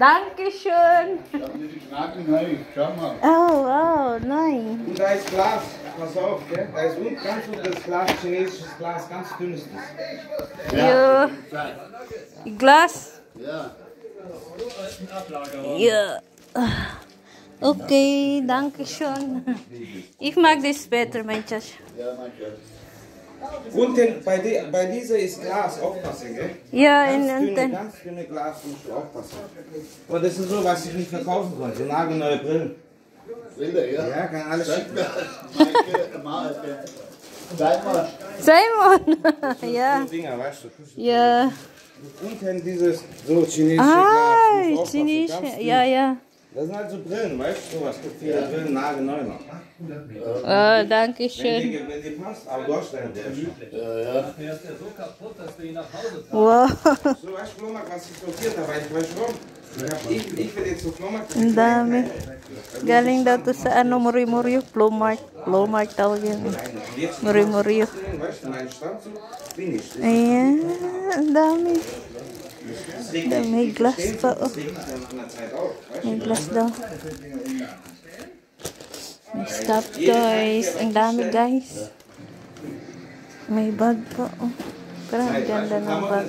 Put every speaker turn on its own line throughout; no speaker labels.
Dankeschön.
Schau mal.
Oh, wow, nein.
Und da ist Glas, pass auf, gell? Da ist unten ganz unten das Glas, chinesisches Glas, ganz dünnes.
Ja. Glas.
Ja.
Ja. Okay, danke schön. Ich mag das better, mein Schatz.
Ja, mein Schatz.
Unten bei dieser ist Glas, aufpassen, gell?
Ja, in
Ganz dünne Glas, musst du aufpassen. Und das ist so, was ich nicht verkaufen konnte, so nagelneue Brillen.
Bilder, ja?
Ja, kann alles
Zeig
schicken.
mir. Zeig mal.
Simon. Ja.
So Dinger, weißt du?
Ja.
Unten dieses so chinesische Glas.
Ah,
musst du aufpassen,
chinesische.
ganz dünn.
Ja, ja.
Das sind halt so Brillen, weißt du? Es gibt viele Brillen nagelneu noch.
Oh, danke schön.
Wenn die passt, aber du hast deine Brillen.
Ja.
Wow.
So, weißt du, Flohmarkt, was ich sortiert habe, weißt du warum? Ich will jetzt so Flohmarkt.
Ang dami. Galing daw to sa ano, Muri-Muri, Flowmark tawag yun. Muri-Muri.
Weißt du, mein Standzug bin ich.
Ayan, ang dami. May glass pa, oh. May glass daw. May stop toys. Ang dami, guys. May bag pa, oh. Grabe, ganda ng bag.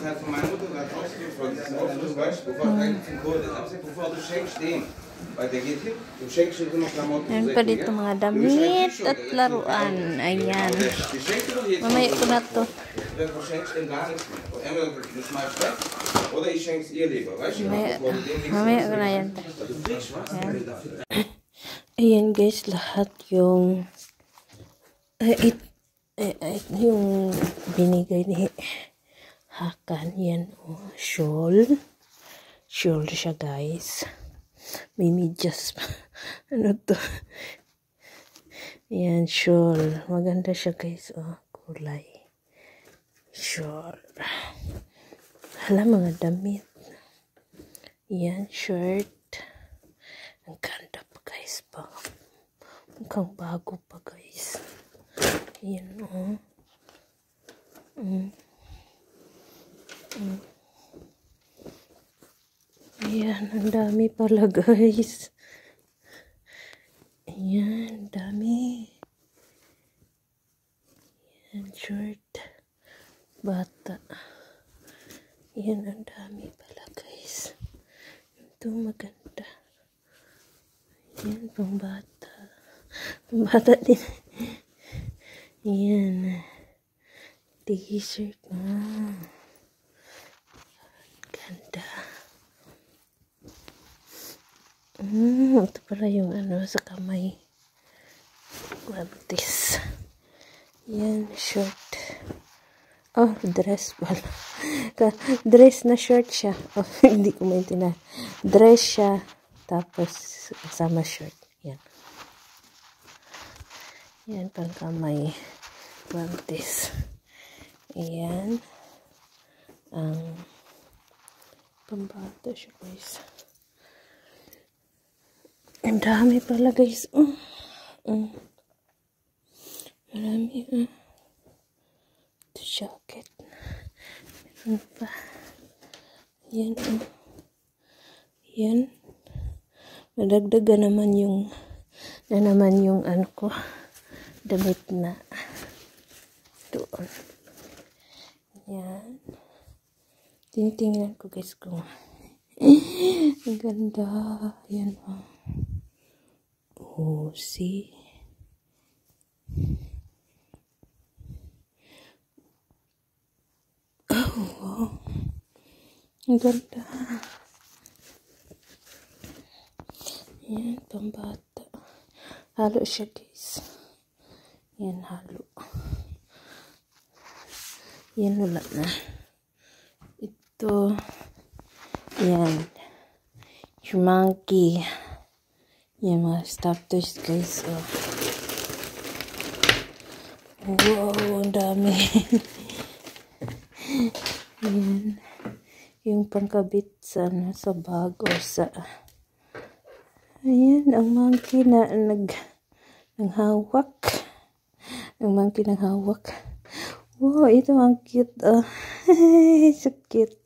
Ayan pa dito mga damit at laruan. Ayan. Mamaya ko na to. Mamaya ko na yan. Ayan guys, lahat yung yung binigay ni Hakan. Yan o, shawl. Shawl siya guys. May medyas pa. Ano to? Yan, shawl. Maganda siya guys. O, kulay. Shawl. Hala, mga damit. Yan, shirt. Ang ganda pa guys pa. Mukhang bago pa guys. Yan o. Ayan, ang dami pala guys. Ayan, dami. Ayan, short. Bata. Ayan, ang dami pala guys. Ito maganda. Ayan, pang bata. Pang bata din. Ayan. T-shirt. Ganda. Ito pala yung ano sa kamay. Guantes. Yan, short. Oh, dress pala. Dress na short siya. Oh, hindi ko maintindihan. Dress siya. Tapos, sama short. Yan. Yan, pang kamay. Guantes. Ayan. Ang pambata siya, guys. Ang dami pala guys. Marami. Ito jacket. Meron pa. Yan. Yan. Madagdagan naman yung ano ko. Damit na doon. Yan. Tinitingnan ko guys kung ang ganda. Yan o. Oh, see? Oh, wow. Ang ganda. Yan, pambata. Halo siya, guys. Yan, halo. Yan, wala na. Ito. Yan. Yung monkey. Yan, mga stop toys, guys. Oh. Wow, ang dami. Yan. Yung pangkabit sa bag o sa... Ayan, ang monkey na nanghawak. Ang monkey nanghawak. Wow, ito ang cute. Oh. So cute.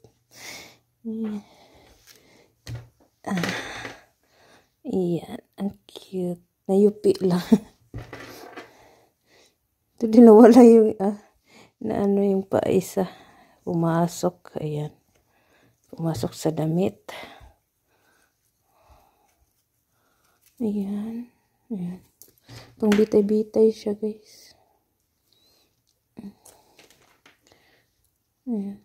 Iyan, ang cute. Nayupi lang. Ito din nawala yung, na ano yung paisa. Pumasok, ayan. Pumasok sa damit. Ayan. Ayan. Pang bitay-bitay siya, guys. Ayan.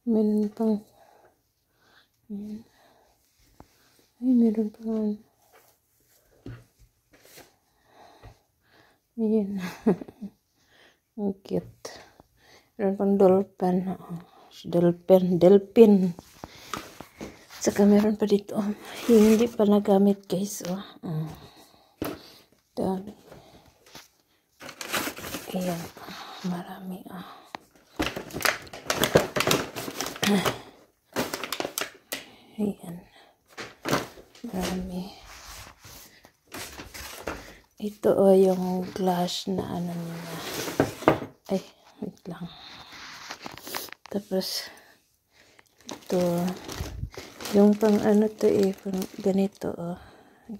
Meron pang, ayan. Ay, meron pang, ayan. Ang cute. Meron pang dolphin. Delphin. Saka meron pa dito. Hindi pa nagamit, guys. Dami. Ayan. Marami. Ayan. Marami. Ito yung glass na ano nila. Ay, wait lang. Tapos, ito, yung pang ano to pang ganito,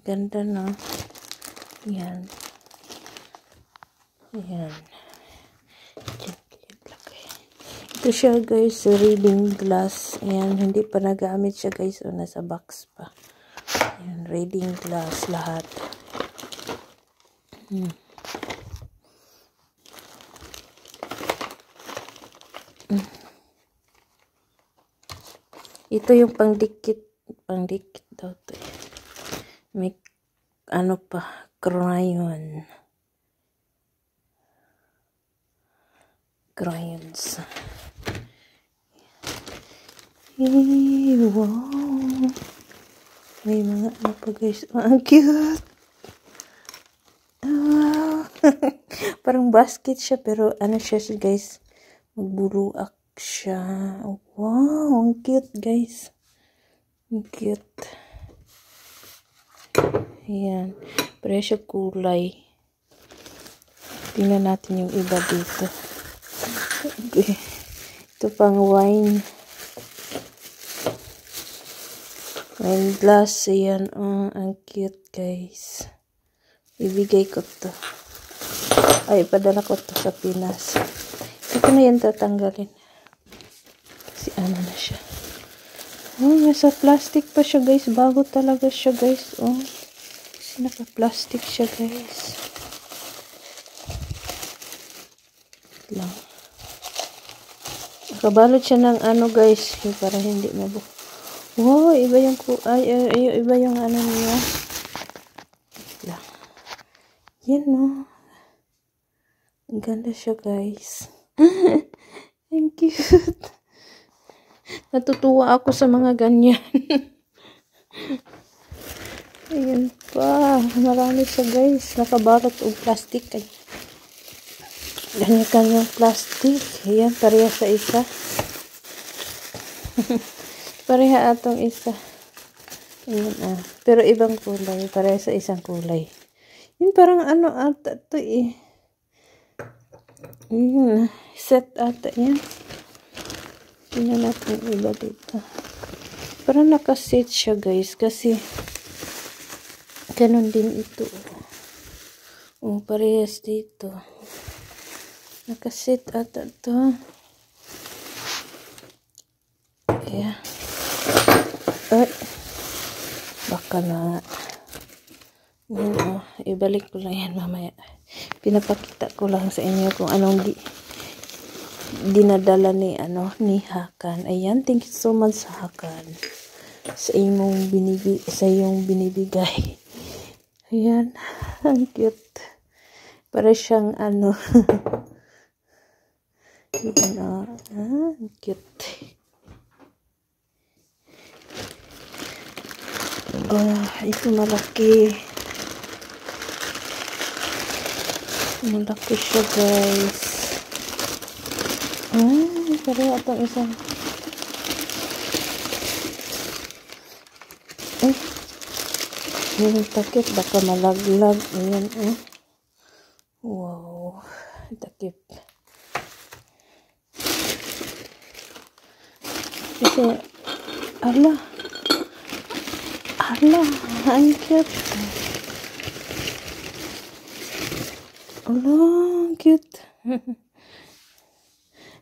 ganda no. Yan. Yan. Ito siya, guys, reading glass. Ayan, hindi pa nagamit siya, guys. Nasa box pa. Ayan, reading glass lahat. Ito yung pangdikit daw to. May ano pa, crayons. Wow. May mga ano pa, guys. Ang cute. Wow. Parang basket siya, pero ano siya, guys. Magbuluak siya. Wow, ang cute, guys. Ang cute. Ayan. Presyo kulay. Tingnan natin yung iba dito. Okay. Ito pang wine. Wine glass. Ayan. Ang cute, guys. Ibigay ko to. Ay, padala ko to sa Pinas. Ito na yan tatanggalin. Kasi ano na siya. Nasa plastic pa siya, guys. Bago talaga siya, guys. Kasi naka-plastic siya, guys. Lang. Nakabalot siya ng ano, guys. Para hindi mabuo. Wow, iba yung iba yung ano niya. Lang. Yan, no. Ang ganda siya, guys. Ang cute. Natutuwa ako sa mga ganyan. Ayan pa. Marami siya, guys. Nakabalot o plastic. Ganyan-ganyang plastic. Ayan, pareha sa isa. Pareha atong isa. Ayan, pero ibang kulay. Pareha sa isang kulay. Yun, parang ano ata ito Ayan, set ata yan. Tingnan natin iba dito. Parang nakaset siya, guys. Kasi ganun din ito. Parehas dito. Nakaset ata ito. Ayan. Ay. Baka na. Ibalik ko lang yan mamaya. Pinapakita ko lang sa inyo kung anong dinadala ni Hakan. Ayan, thank you so much Hakan sa iyong binibigay. Ayan, ang cute. Para siyang Ayan, ang cute. Ito malaki. Malaki siya, guys. Pareho itong isang. Yung takip, baka malaglag. Ayan, Wow. Takip. Kasi, ala. Hala, ang cute. Hala, ang cute.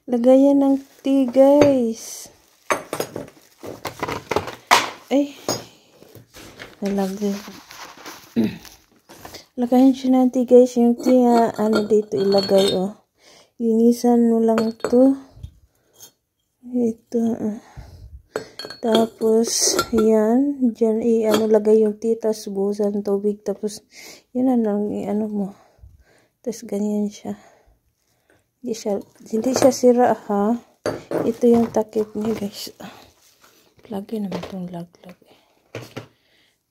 Lagayan ng tea, guys. Ay, nalagay. Lagayan siya ng tea, guys. Yung tea, ano dito ilagay, oh. Linisan mo lang to. Ito, Tapos, yan. Diyan, ano, lagay yung tea, tapos buhusan tubig. Tapos, yun, ano mo. Tapos, ganyan siya. Hindi siya sira, ha. Ito yung takip niya, guys. Lagi naman itong laglag.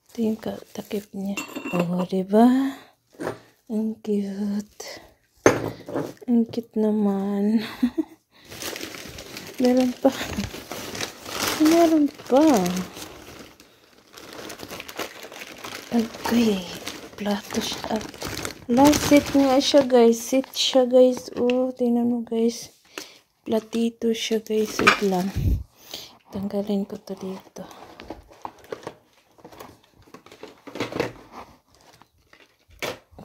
Ito yung takip niya. Oh, diba? Ang cute. Ang cute naman. Meron pa. Meron pa. Okay. Plato siya. Last set nga siya, guys. Set siya, guys. Oh, tingnan mo, guys. Platito siya, guys. Wait lang. Tanggalin ko to dito.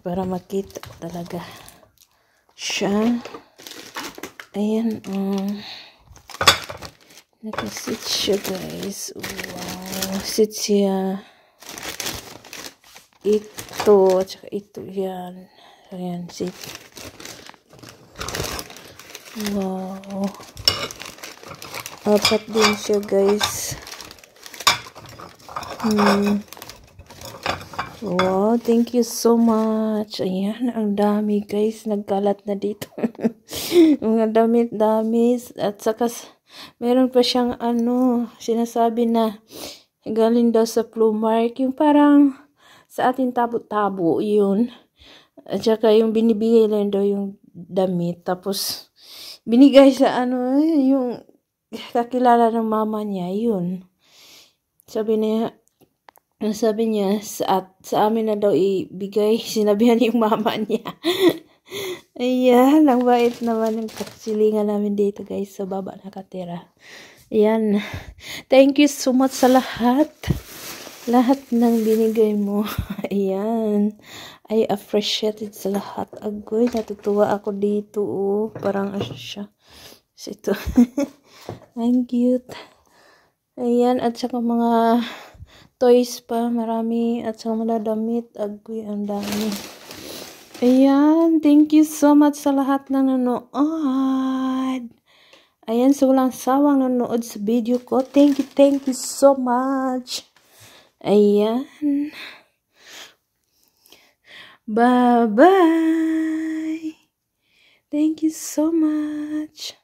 Para makita talaga siya. Ayan, nakasit siya, guys. Wow. Sit siya. Ito, at saka ito, yan. Ayan, sit. Wow. Apat din siya, guys. Wow, thank you so much. Ayan, ang dami, guys. Nagkalat na dito. Mga damit-dami. At saka, meron pa siyang, sinasabi na galing daw sa Plumark. Yung parang, sa ating tabo-tabo, yun. At saka yung binibigay lang daw yung damit. Tapos, binigay sa yung kakilala ng mama niya, yun. Sabi niya, sa amin na daw ibigay. Sinabihan yung mama niya. Ayan, ang bait naman ng kaksilingan namin dito, guys. Sa baba nakatira. Ayan. Thank you so much sa lahat. Lahat ng binigay mo. Ayan. I appreciate it sa lahat. Agoy, natutuwa ako dito. Oh. Parang siya. Ito. Ang cute. Ayan. At saka mga toys pa. Marami. At saka mga damit. Agoy, ang dami. Ayan. Thank you so much sa lahat ng nanonood. Ayan. So, walang sawang nanonood sa video ko. Thank you so much. Ayan. Bye-bye. Thank you so much.